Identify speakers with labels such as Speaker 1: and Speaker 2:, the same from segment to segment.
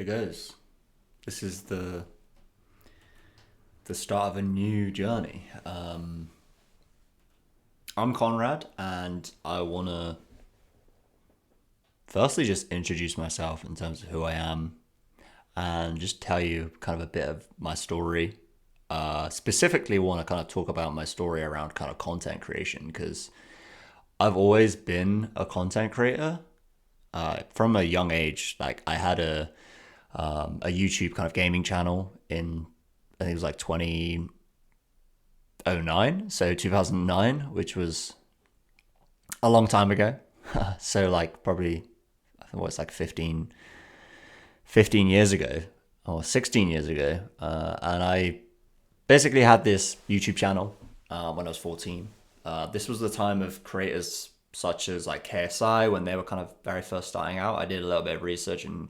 Speaker 1: Here goes. This is the start of a new journey. I'm Conrad, and I want to firstly just introduce myself in terms of who I am and just tell you kind of a bit of my story. Specifically, want to kind of talk about my story around kind of content creation because I've always been a content creator from a young age. Like I had a YouTube kind of gaming channel in I think it was like 2009, so 2009, which was a long time ago. So like probably I think it's like 15 years ago or 16 years ago, and I basically had this YouTube channel when I was 14. This was the time of creators such as like KSI when they were kind of very first starting out. I did a little bit of research, and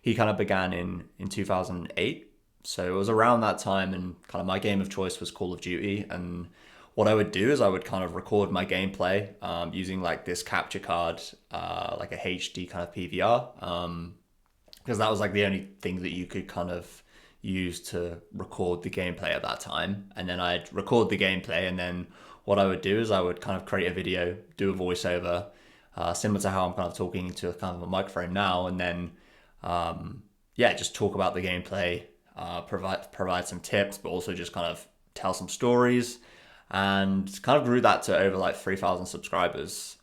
Speaker 1: he kind of began in 2008. So it was around that time, and kind of my game of choice was Call of Duty. And what I would do is I would kind of record my gameplay using like this capture card, like a HD kind of PVR, because that was like the only thing that you could kind of use to record the gameplay at that time. And then I'd record the gameplay, and then what I would do is I would kind of create a video, do a voiceover, similar to how I'm kind of talking to a kind of a microphone now, and then just talk about the gameplay, provide some tips, but also just kind of tell some stories, and kind of grew that to over like 3,000 subscribers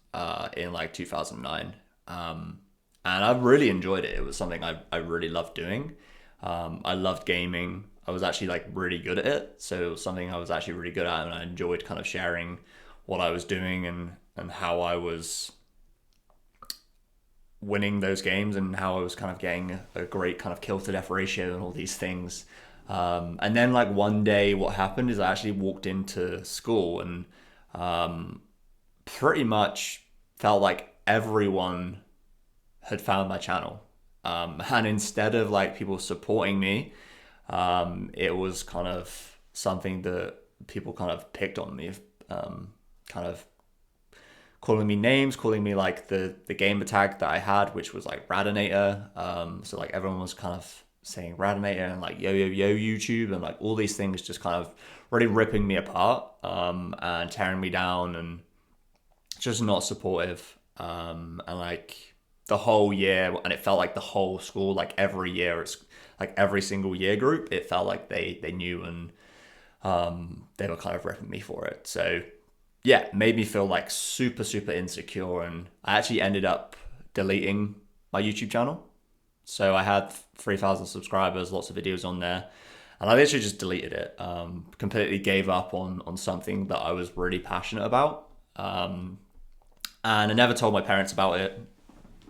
Speaker 1: in like 2009. And I really enjoyed it. It was something I really loved doing. I loved gaming. I was actually like really good at it. So it was something I was actually really good at, and I enjoyed kind of sharing what I was doing and how I was winning those games and how I was kind of getting a great kind of kill to death ratio and all these things. And then like one day what happened is I actually walked into school, and pretty much felt like everyone had found my channel. And instead of like people supporting me, it was kind of something that people kind of picked on me, kind of calling me names, calling me like the gamer tag that I had, which was like Radinator. So like everyone was kind of saying Radinator and like yo yo yo YouTube and like all these things, just kind of really ripping me apart and tearing me down and just not supportive. And like the whole year, and it felt like the whole school, like every year, it's like every single year group, it felt like they knew, and they were kind of ripping me for it. So yeah, made me feel like super, super insecure. And I actually ended up deleting my YouTube channel. So I had 3,000 subscribers, lots of videos on there. And I literally just deleted it. Completely gave up on something that I was really passionate about. And I never told my parents about it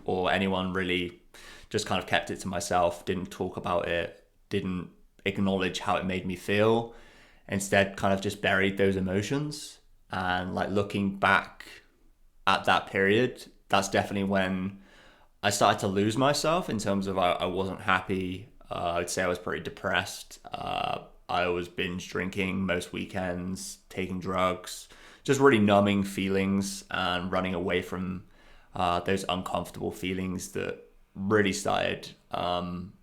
Speaker 1: or anyone really, just kind of kept it to myself, didn't talk about it, didn't acknowledge how it made me feel. Instead, kind of just buried those emotions. And like looking back at that period, that's definitely when I started to lose myself in terms of I wasn't happy. I'd say I was pretty depressed. I was binge drinking most weekends, taking drugs, just really numbing feelings and running away from those uncomfortable feelings that really started around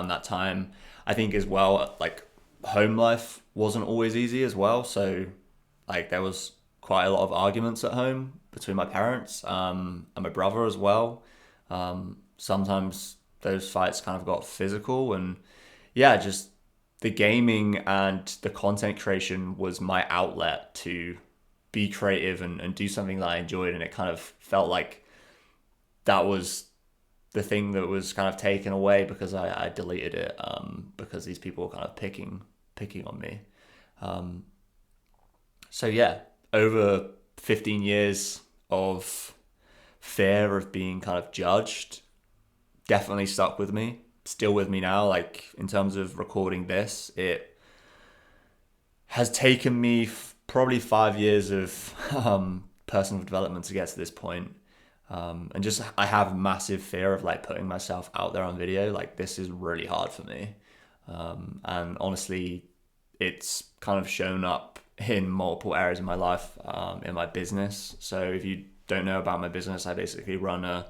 Speaker 1: that time. I think as well, like home life wasn't always easy as well. So like there was quite a lot of arguments at home between my parents and my brother as well. Sometimes those fights kind of got physical, and yeah, just the gaming and the content creation was my outlet to be creative and do something that I enjoyed. And it kind of felt like that was the thing that was kind of taken away because I deleted it because these people were kind of picking on me. So yeah, over 15 years of fear of being kind of judged definitely stuck with me, still with me now. Like in terms of recording this, it has taken me probably 5 years of personal development to get to this point. And just I have massive fear of like putting myself out there on video. Like this is really hard for me. And honestly, it's kind of shown up in multiple areas of my life, in my business. So if you don't know about my business, I basically run a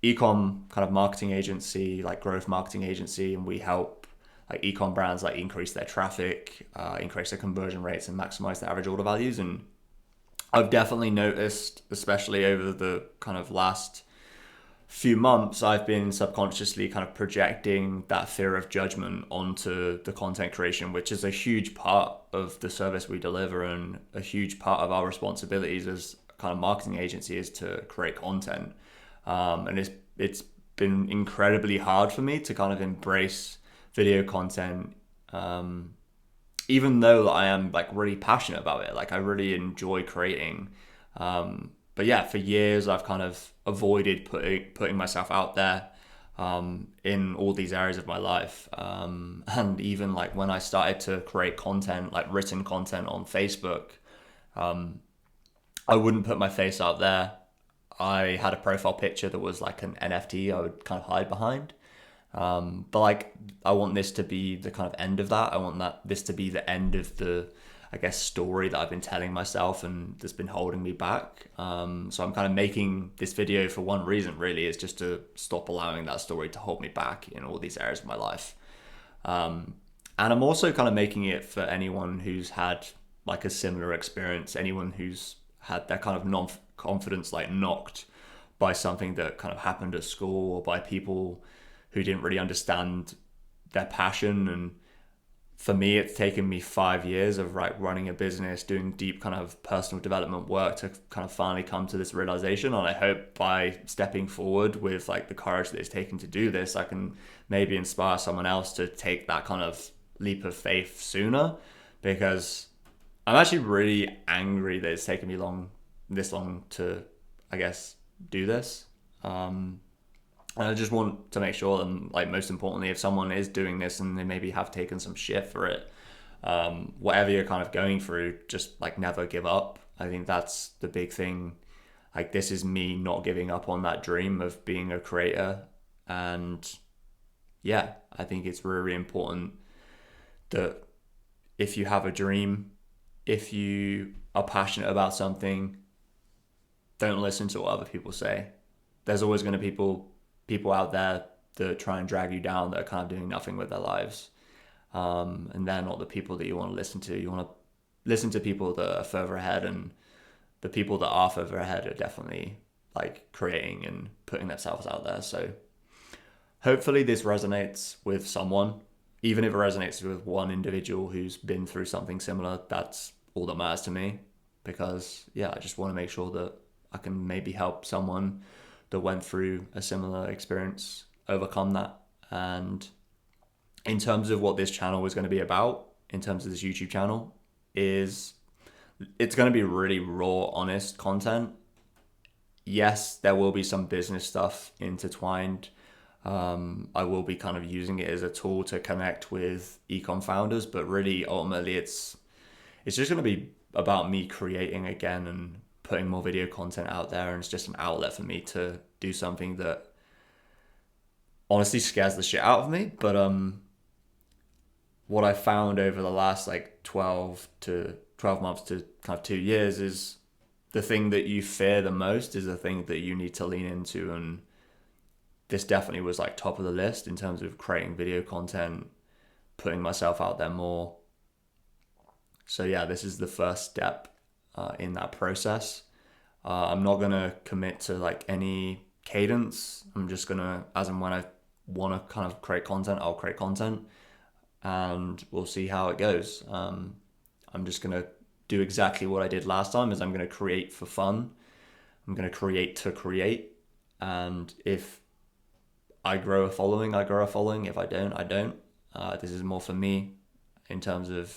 Speaker 1: e-com kind of marketing agency, like growth marketing agency, and we help like e-com brands like increase their traffic, increase their conversion rates, and maximize their average order values. And I've definitely noticed, especially over the kind of last few months, I've been subconsciously kind of projecting that fear of judgment onto the content creation, which is a huge part of the service we deliver and a huge part of our responsibilities as a kind of marketing agency is to create content. And it's been incredibly hard for me to kind of embrace video content, even though I am like really passionate about it. Like I really enjoy creating. But yeah, for years I've kind of avoided putting myself out there in all these areas of my life. And even like when I started to create content, like written content on Facebook, I wouldn't put my face out there. I had a profile picture that was like an NFT I would kind of hide behind. But like, I want this to be the kind of end of that. I want this to be the end of the, I guess, story that I've been telling myself and that's been holding me back. So I'm kind of making this video for one reason, really, is just to stop allowing that story to hold me back in all these areas of my life. And I'm also kind of making it for anyone who's had like a similar experience, anyone who's had their kind of non-confidence like knocked by something that kind of happened at school or by people who didn't really understand their passion. And for me, it's taken me 5 years of like running a business, doing deep kind of personal development work to kind of finally come to this realization. And I hope by stepping forward with like the courage that it's taken to do this, I can maybe inspire someone else to take that kind of leap of faith sooner, because I'm actually really angry that it's taken me this long to, I guess, do this. And I just want to make sure, and like most importantly, if someone is doing this and they maybe have taken some shit for it, whatever you're kind of going through, just like never give up. I think that's the big thing. Like this is me not giving up on that dream of being a creator. And yeah, I think it's really important that if you have a dream, if you are passionate about something, don't listen to what other people say. There's always going to be people out there that try and drag you down, that are kind of doing nothing with their lives. And they're not the people that you want to listen to. You want to listen to people that are further ahead, and the people that are further ahead are definitely like creating and putting themselves out there. So hopefully this resonates with someone, even if it resonates with one individual who's been through something similar. That's all that matters to me, because yeah, I just want to make sure that I can maybe help someone that went through a similar experience overcome that. And in terms of what this channel is going to be about, in terms of this YouTube channel, is it's going to be really raw, honest content. Yes, there will be some business stuff intertwined. I will be kind of using it as a tool to connect with ecom founders, but really ultimately it's just going to be about me creating again and putting more video content out there. And it's just an outlet for me to do something that honestly scares the shit out of me. But what I found over the last like 12 months to kind of 2 years is the thing that you fear the most is the thing that you need to lean into. And this definitely was like top of the list in terms of creating video content, putting myself out there more. So yeah, this is the first step in that process. I'm not going to commit to like any cadence. I'm just going to, as and when I want to kind of create content, I'll create content, and we'll see how it goes. I'm just going to do exactly what I did last time, is I'm going to create for fun. I'm going to create to create. And if I grow a following, I grow a following. If I don't, I don't. This is more for me in terms of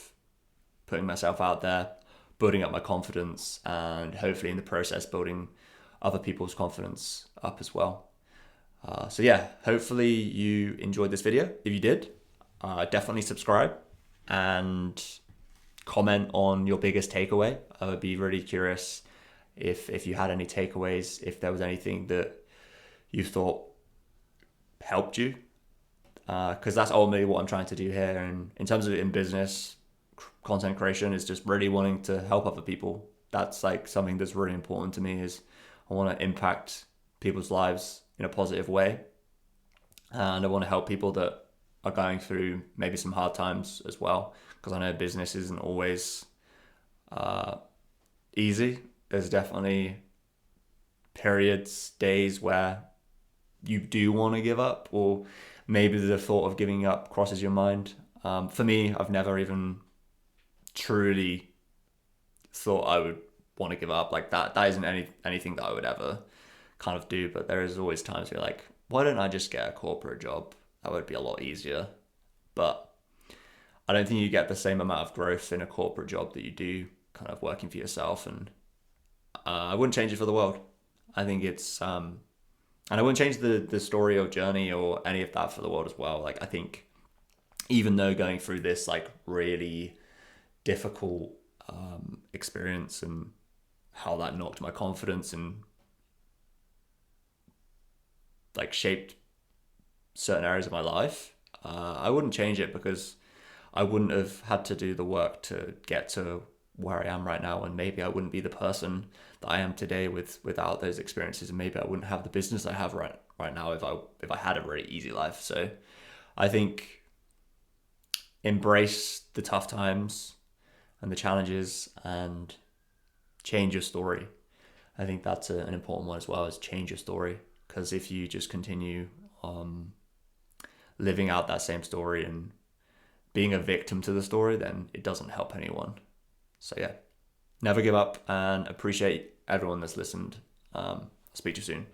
Speaker 1: putting myself out there, building up my confidence, and hopefully in the process building other people's confidence up as well. So yeah, hopefully you enjoyed this video. If you did, definitely subscribe and comment on your biggest takeaway. I would be really curious if you had any takeaways, if there was anything that you thought helped you, because that's ultimately what I'm trying to do here. And in terms of in business, content creation is just really wanting to help other people. That's like something that's really important to me, is I want to impact people's lives in a positive way. And I want to help people that are going through maybe some hard times as well, because I know business isn't always easy. There's definitely periods, days where you do want to give up, or maybe the thought of giving up crosses your mind. For me, I've never even truly thought I would want to give up like that. That isn't anything that I would ever kind of do, but there is always times where you're like, why don't I just get a corporate job? That would be a lot easier. But I don't think you get the same amount of growth in a corporate job that you do kind of working for yourself. And I wouldn't change it for the world. I think it's, and I wouldn't change the story or journey or any of that for the world as well. Like, I think even though going through this like really difficult experience and how that knocked my confidence and like shaped certain areas of my life, I wouldn't change it, because I wouldn't have had to do the work to get to where I am right now, and maybe I wouldn't be the person that I am today without those experiences, and maybe I wouldn't have the business I have right now if I had a really easy life. So I think embrace the tough times and the challenges and change your story. I think that's an important one as well, is change your story, because if you just continue living out that same story and being a victim to the story, then it doesn't help anyone. So yeah, never give up, and appreciate everyone that's listened. Speak to you soon.